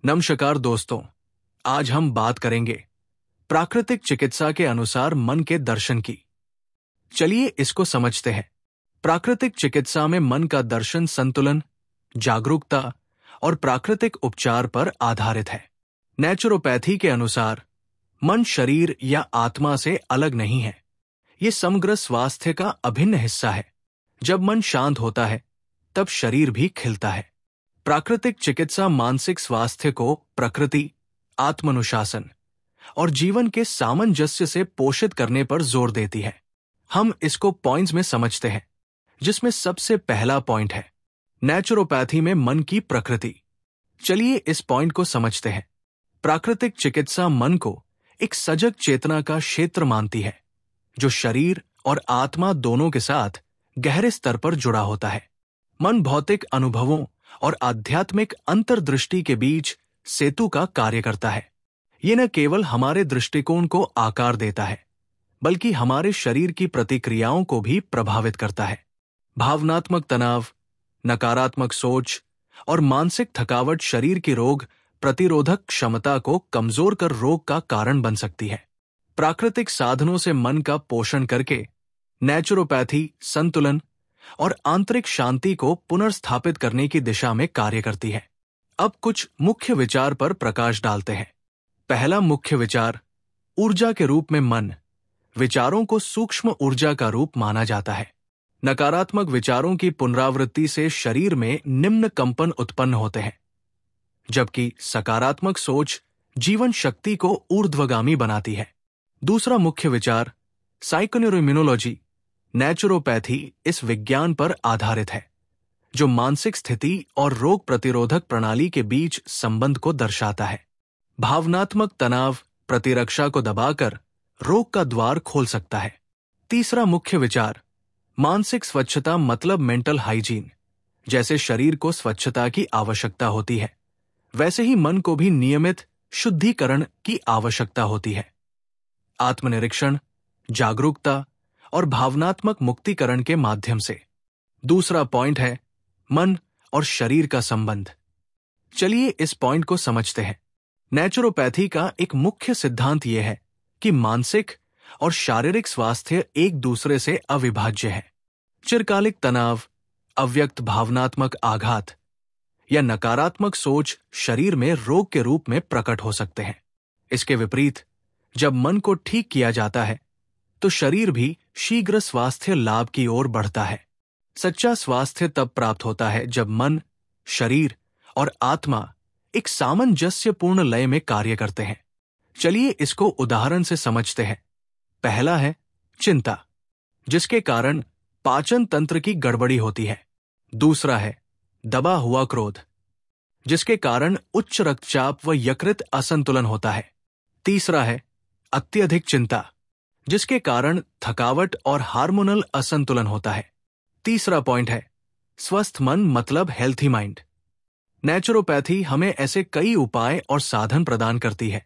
नमस्कार दोस्तों, आज हम बात करेंगे प्राकृतिक चिकित्सा के अनुसार मन के दर्शन की। चलिए इसको समझते हैं। प्राकृतिक चिकित्सा में मन का दर्शन संतुलन, जागरूकता और प्राकृतिक उपचार पर आधारित है। नेचुरोपैथी के अनुसार मन शरीर या आत्मा से अलग नहीं है, ये समग्र स्वास्थ्य का अभिन्न हिस्सा है। जब मन शांत होता है तब शरीर भी खिलता है। प्राकृतिक चिकित्सा मानसिक स्वास्थ्य को प्रकृति, आत्मानुशासन और जीवन के सामंजस्य से पोषित करने पर जोर देती है। हम इसको पॉइंट्स में समझते हैं, जिसमें सबसे पहला पॉइंट है नेचुरोपैथी में मन की प्रकृति। चलिए इस पॉइंट को समझते हैं। प्राकृतिक चिकित्सा मन को एक सजग चेतना का क्षेत्र मानती है, जो शरीर और आत्मा दोनों के साथ गहरे स्तर पर जुड़ा होता है। मन भौतिक अनुभवों और आध्यात्मिक अंतर्दृष्टि के बीच सेतु का कार्य करता है। ये न केवल हमारे दृष्टिकोण को आकार देता है, बल्कि हमारे शरीर की प्रतिक्रियाओं को भी प्रभावित करता है। भावनात्मक तनाव, नकारात्मक सोच और मानसिक थकावट शरीर की रोग प्रतिरोधक क्षमता को कमजोर कर रोग का कारण बन सकती है। प्राकृतिक साधनों से मन का पोषण करके नेचुरोपैथी संतुलन और आंतरिक शांति को पुनर्स्थापित करने की दिशा में कार्य करती है। अब कुछ मुख्य विचार पर प्रकाश डालते हैं। पहला मुख्य विचार, ऊर्जा के रूप में मन। विचारों को सूक्ष्म ऊर्जा का रूप माना जाता है। नकारात्मक विचारों की पुनरावृत्ति से शरीर में निम्न कंपन उत्पन्न होते हैं, जबकि सकारात्मक सोच जीवन शक्ति को ऊर्ध्वगामी बनाती है। दूसरा मुख्य विचार, साइकोन्यूरोइम्यूनोलॉजी। नेचुरोपैथी इस विज्ञान पर आधारित है, जो मानसिक स्थिति और रोग प्रतिरोधक प्रणाली के बीच संबंध को दर्शाता है। भावनात्मक तनाव प्रतिरक्षा को दबाकर रोग का द्वार खोल सकता है। तीसरा मुख्य विचार, मानसिक स्वच्छता मतलब मेंटल हाइजीन। जैसे शरीर को स्वच्छता की आवश्यकता होती है, वैसे ही मन को भी नियमित शुद्धिकरण की आवश्यकता होती है। आत्मनिरीक्षण, जागरूकता और भावनात्मक मुक्तिकरण के माध्यम से। दूसरा पॉइंट है मन और शरीर का संबंध। चलिए इस पॉइंट को समझते हैं। नेचुरोपैथी का एक मुख्य सिद्धांत यह है कि मानसिक और शारीरिक स्वास्थ्य एक दूसरे से अविभाज्य है। चिरकालिक तनाव, अव्यक्त भावनात्मक आघात या नकारात्मक सोच शरीर में रोग के रूप में प्रकट हो सकते हैं। इसके विपरीत, जब मन को ठीक किया जाता है तो शरीर भी शीघ्र स्वास्थ्य लाभ की ओर बढ़ता है। सच्चा स्वास्थ्य तब प्राप्त होता है जब मन, शरीर और आत्मा एक सामंजस्यपूर्ण लय में कार्य करते हैं। चलिए इसको उदाहरण से समझते हैं। पहला है चिंता, जिसके कारण पाचन तंत्र की गड़बड़ी होती है। दूसरा है दबा हुआ क्रोध, जिसके कारण उच्च रक्तचाप व यकृत असंतुलन होता है। तीसरा है अत्यधिक चिंता, जिसके कारण थकावट और हार्मोनल असंतुलन होता है। तीसरा पॉइंट है स्वस्थ मन मतलब हेल्थी माइंड। नेचुरोपैथी हमें ऐसे कई उपाय और साधन प्रदान करती है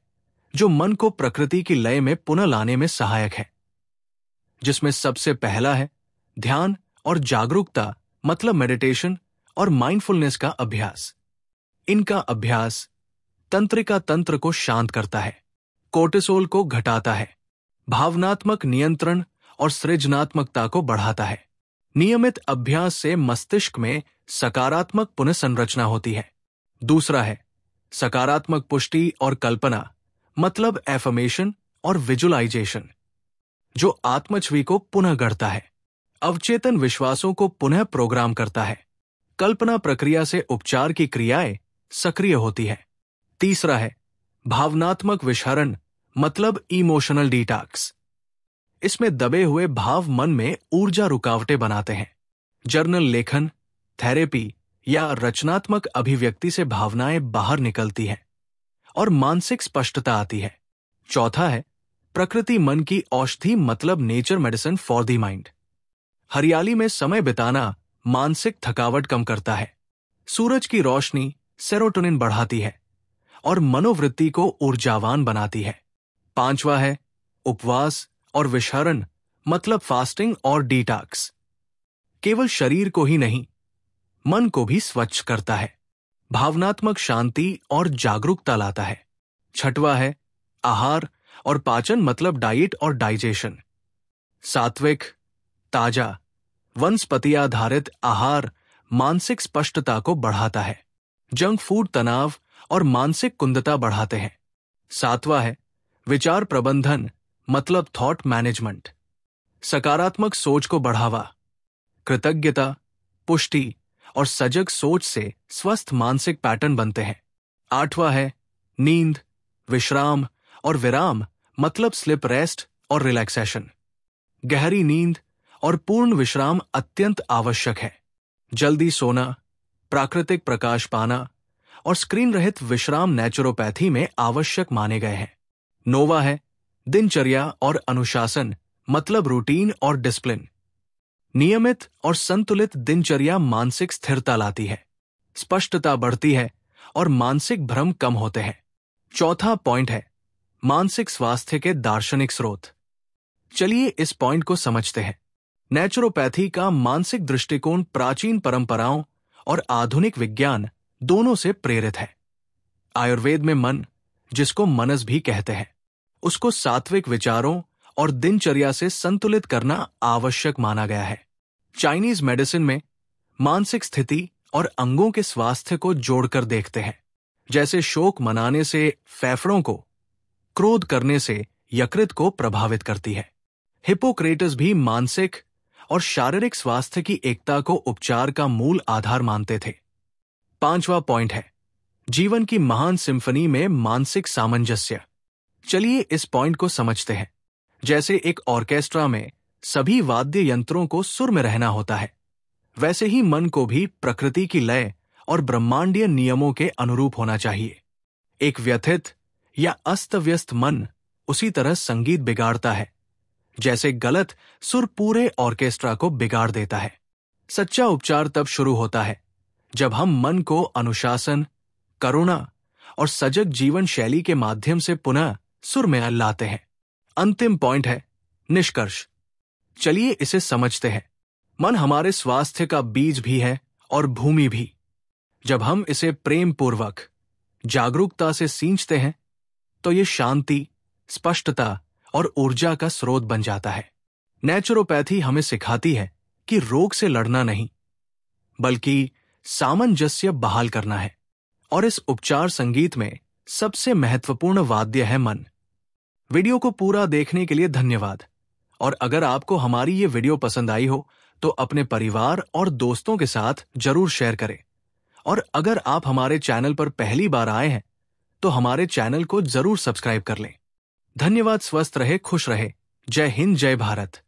जो मन को प्रकृति की लय में पुनः लाने में सहायक है, जिसमें सबसे पहला है ध्यान और जागरूकता मतलब मेडिटेशन और माइंडफुलनेस का अभ्यास। इनका अभ्यास तंत्रिका तंत्र को शांत करता है, कोर्टिसोल को घटाता है, भावनात्मक नियंत्रण और सृजनात्मकता को बढ़ाता है। नियमित अभ्यास से मस्तिष्क में सकारात्मक पुनर्संरचना होती है। दूसरा है सकारात्मक पुष्टि और कल्पना मतलब एफर्मेशन और विजुअलाइजेशन, जो आत्मछवि को पुनः गढ़ता है, अवचेतन विश्वासों को पुनः प्रोग्राम करता है। कल्पना प्रक्रिया से उपचार की क्रियाएं सक्रिय होती है। तीसरा है भावनात्मक विषहरण मतलब इमोशनल डिटॉक्स। इसमें दबे हुए भाव मन में ऊर्जा रुकावटें बनाते हैं। जर्नल लेखन, थेरेपी या रचनात्मक अभिव्यक्ति से भावनाएं बाहर निकलती हैं और मानसिक स्पष्टता आती है। चौथा है प्रकृति मन की औषधि मतलब nature medicine for the mind. हरियाली में समय बिताना मानसिक थकावट कम करता है। सूरज की रोशनी सेरोटोनिन बढ़ाती है और मनोवृत्ति को ऊर्जावान बनाती है। पांचवा है उपवास और विषहरण मतलब फास्टिंग और डिटॉक्स। केवल शरीर को ही नहीं, मन को भी स्वच्छ करता है। भावनात्मक शांति और जागरूकता लाता है। छठवां है आहार और पाचन मतलब डाइट और डाइजेशन। सात्विक, ताजा, वनस्पति आधारित आहार मानसिक स्पष्टता को बढ़ाता है। जंक फूड तनाव और मानसिक कुंदता बढ़ाते हैं। सातवां है विचार प्रबंधन मतलब थॉट मैनेजमेंट। सकारात्मक सोच को बढ़ावा, कृतज्ञता, पुष्टि और सजग सोच से स्वस्थ मानसिक पैटर्न बनते हैं। आठवां है नींद, विश्राम और विराम मतलब स्लिप रेस्ट और रिलैक्सेशन। गहरी नींद और पूर्ण विश्राम अत्यंत आवश्यक है। जल्दी सोना, प्राकृतिक प्रकाश पाना और स्क्रीन रहित विश्राम नेचुरोपैथी में आवश्यक माने गए हैं। नौवां है दिनचर्या और अनुशासन मतलब रूटीन और डिसिप्लिन। नियमित और संतुलित दिनचर्या मानसिक स्थिरता लाती है, स्पष्टता बढ़ती है और मानसिक भ्रम कम होते हैं। चौथा पॉइंट है मानसिक स्वास्थ्य के दार्शनिक स्रोत। चलिए इस पॉइंट को समझते हैं। नेचुरोपैथी का मानसिक दृष्टिकोण प्राचीन परंपराओं और आधुनिक विज्ञान दोनों से प्रेरित है। आयुर्वेद में मन, जिसको मनस भी कहते हैं, उसको सात्विक विचारों और दिनचर्या से संतुलित करना आवश्यक माना गया है। चाइनीज मेडिसिन में मानसिक स्थिति और अंगों के स्वास्थ्य को जोड़कर देखते हैं, जैसे शोक मनाने से फेफड़ों को, क्रोध करने से यकृत को प्रभावित करती है। हिप्पोक्रेटस भी मानसिक और शारीरिक स्वास्थ्य की एकता को उपचार का मूल आधार मानते थे। पांचवा पॉइंट है जीवन की महान सिम्फनी में मानसिक सामंजस्य। चलिए इस पॉइंट को समझते हैं। जैसे एक ऑर्केस्ट्रा में सभी वाद्य यंत्रों को सुर में रहना होता है, वैसे ही मन को भी प्रकृति की लय और ब्रह्मांडीय नियमों के अनुरूप होना चाहिए। एक व्यथित या अस्त व्यस्त मन उसी तरह संगीत बिगाड़ता है, जैसे गलत सुर पूरे ऑर्केस्ट्रा को बिगाड़ देता है। सच्चा उपचार तब शुरू होता है जब हम मन को अनुशासन, करुणा और सजग जीवन शैली के माध्यम से पुनः सुर में लाते हैं। अंतिम पॉइंट है निष्कर्ष। चलिए इसे समझते हैं। मन हमारे स्वास्थ्य का बीज भी है और भूमि भी। जब हम इसे प्रेम पूर्वक, जागरूकता से सींचते हैं तो ये शांति, स्पष्टता और ऊर्जा का स्रोत बन जाता है। नेचुरोपैथी हमें सिखाती है कि रोग से लड़ना नहीं, बल्कि सामंजस्य बहाल करना है। और इस उपचार संगीत में सबसे महत्वपूर्ण वाद्य है मन। वीडियो को पूरा देखने के लिए धन्यवाद। और अगर आपको हमारी ये वीडियो पसंद आई हो तो अपने परिवार और दोस्तों के साथ जरूर शेयर करें। और अगर आप हमारे चैनल पर पहली बार आए हैं तो हमारे चैनल को जरूर सब्सक्राइब कर लें। धन्यवाद। स्वस्थ रहे, खुश रहे। जय हिंद, जय भारत।